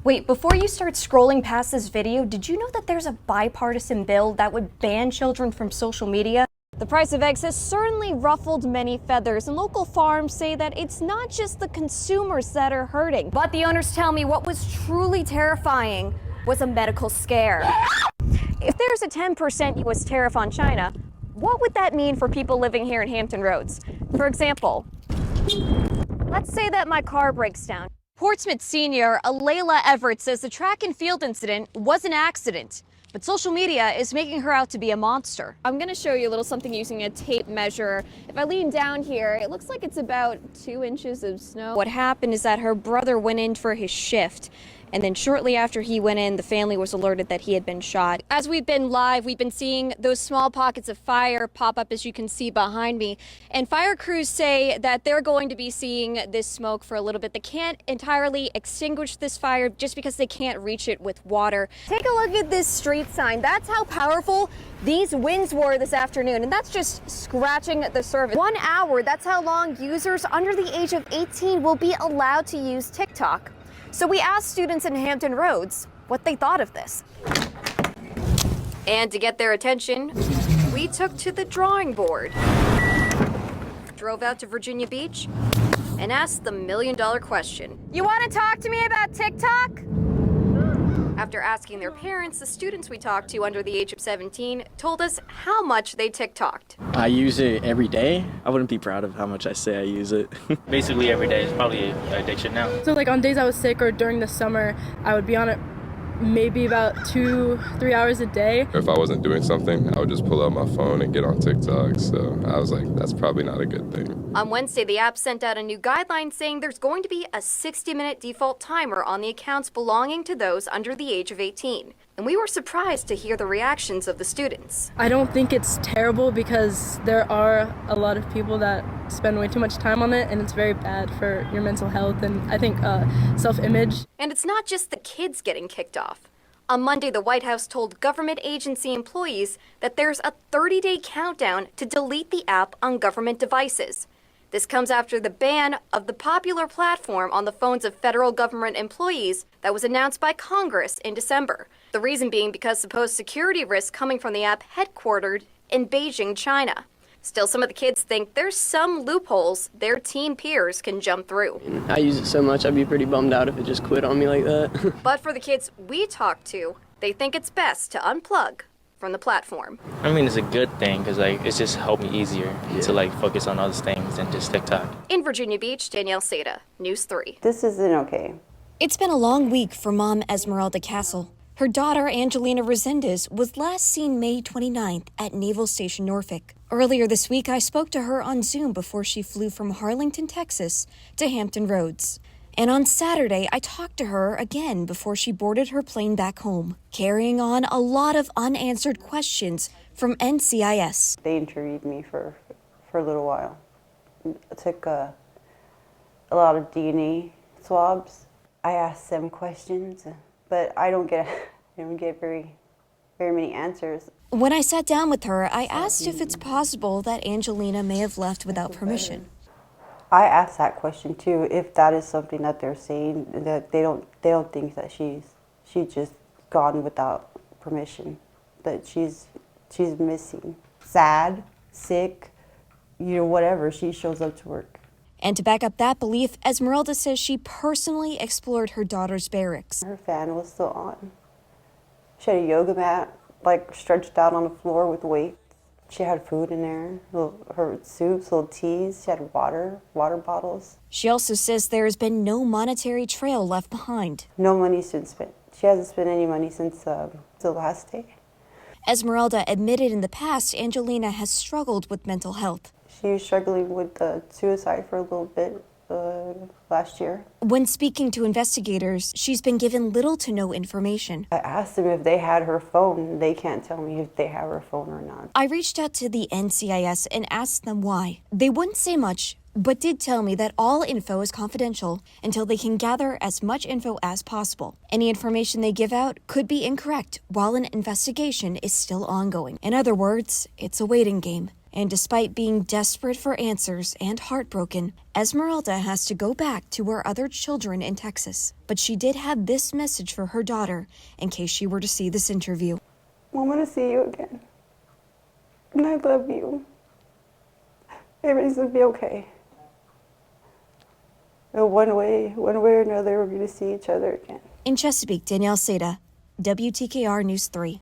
Wait, before you start scrolling past this video, did you know that there's a bipartisan bill that would ban children from social media? The price of eggs has certainly ruffled many feathers, and local farms say that it's not just the consumers that are hurting. But the owners tell me what was truly terrifying was a medical scare. If there's a 10% U.S. tariff on China, what would that mean for people living here in Hampton Roads? For example, let's say that my car breaks down. Portsmouth senior Alayla Everett says the track and field incident was an accident, but social media is making her out to be a monster. I'm gonna show you a little something using a tape measure. If I lean down here, it looks like it's about 2 inches of snow. What happened is that her brother went in for his shift, and then shortly after he went in, the family was alerted that he had been shot. As we've been live, we've been seeing those small pockets of fire pop up, as you can see behind me. And fire crews say that they're going to be seeing this smoke for a little bit. They can't entirely extinguish this fire just because they can't reach it with water. Take a look at this street sign. That's how powerful these winds were this afternoon, and that's just scratching the surface. 1 hour, that's how long users under the age of 18 will be allowed to use TikTok. So we asked students in Hampton Roads what they thought of this. And to get their attention, we took to the drawing board. Drove out to Virginia Beach and asked the million-dollar question. You want to talk to me about TikTok? After asking their parents, the students we talked to under the age of 17 told us how much they TikToked. I use it every day. I wouldn't be proud of how much I say I use it. Basically every day is probably an addiction now. So like on days I was sick or during the summer, I would be on it maybe about 2-3 hours a day. If I wasn't doing something, I would just pull out my phone and get on TikTok. So I was like, that's probably not a good thing. On Wednesday, the app sent out a new guideline saying there's going to be a 60-minute default timer on the accounts belonging to those under the age of 18. And we were surprised to hear the reactions of the students. I don't think it's terrible because there are a lot of people that spend way too much time on it, and it's very bad for your mental health and I think self-image. And it's not just the kids getting kicked off. On Monday, the White House told government agency employees that there's a 30-day countdown to delete the app on government devices. This comes after the ban of the popular platform on the phones of federal government employees that was announced by Congress in December. The reason being because supposed security risks coming from the app headquartered in Beijing, China. Still, some of the kids think there's some loopholes their teen peers can jump through. I use it so much, I'd be pretty bummed out if it just quit on me like that. But for the kids we talked to, they think it's best to unplug from the platform. I mean, it's a good thing because it's just helped me easier to focus on other things than just TikTok. In Virginia Beach, Danielle Saitta, News 3. This isn't okay. It's been a long week for mom Esmeralda Castle. Her daughter, Angelina Resendez, was last seen May 29th at Naval Station Norfolk. Earlier this week, I spoke to her on Zoom before she flew from Harlington, Texas to Hampton Roads. And on Saturday, I talked to her again before she boarded her plane back home, carrying on a lot of unanswered questions from NCIS. They interviewed me for a little while. I took a lot of DNA swabs. I asked them questions, but I don't get very many answers. When I sat down with her, I asked if it's possible that Angelina may have left without permission. I asked that question too, if that is something that they're saying, that they don't think that she's just gone without permission, that she's missing. Sad, sick, whatever, she shows up to work. And to back up that belief, Esmeralda says she personally explored her daughter's barracks. Her fan was still on. She had a yoga mat, stretched out on the floor with weights. She had food in there, her soups, little teas. She had water bottles. She also says there has been no monetary trail left behind. No money's been spent. She hasn't spent any money since the last day. Esmeralda admitted in the past Angelina has struggled with mental health. She was struggling with suicide for a little bit last year. When speaking to investigators, she's been given little to no information. I asked them if they had her phone. They can't tell me if they have her phone or not. I reached out to the NCIS and asked them why. They wouldn't say much, but did tell me that all info is confidential until they can gather as much info as possible. Any information they give out could be incorrect while an investigation is still ongoing. In other words, it's a waiting game. And despite being desperate for answers and heartbroken, Esmeralda has to go back to her other children in Texas. But she did have this message for her daughter in case she were to see this interview. I want to see you again. And I love you. Everything's going to be okay. And one way or another, we're going to see each other again. In Chesapeake, Danielle Saitta, WTKR News 3.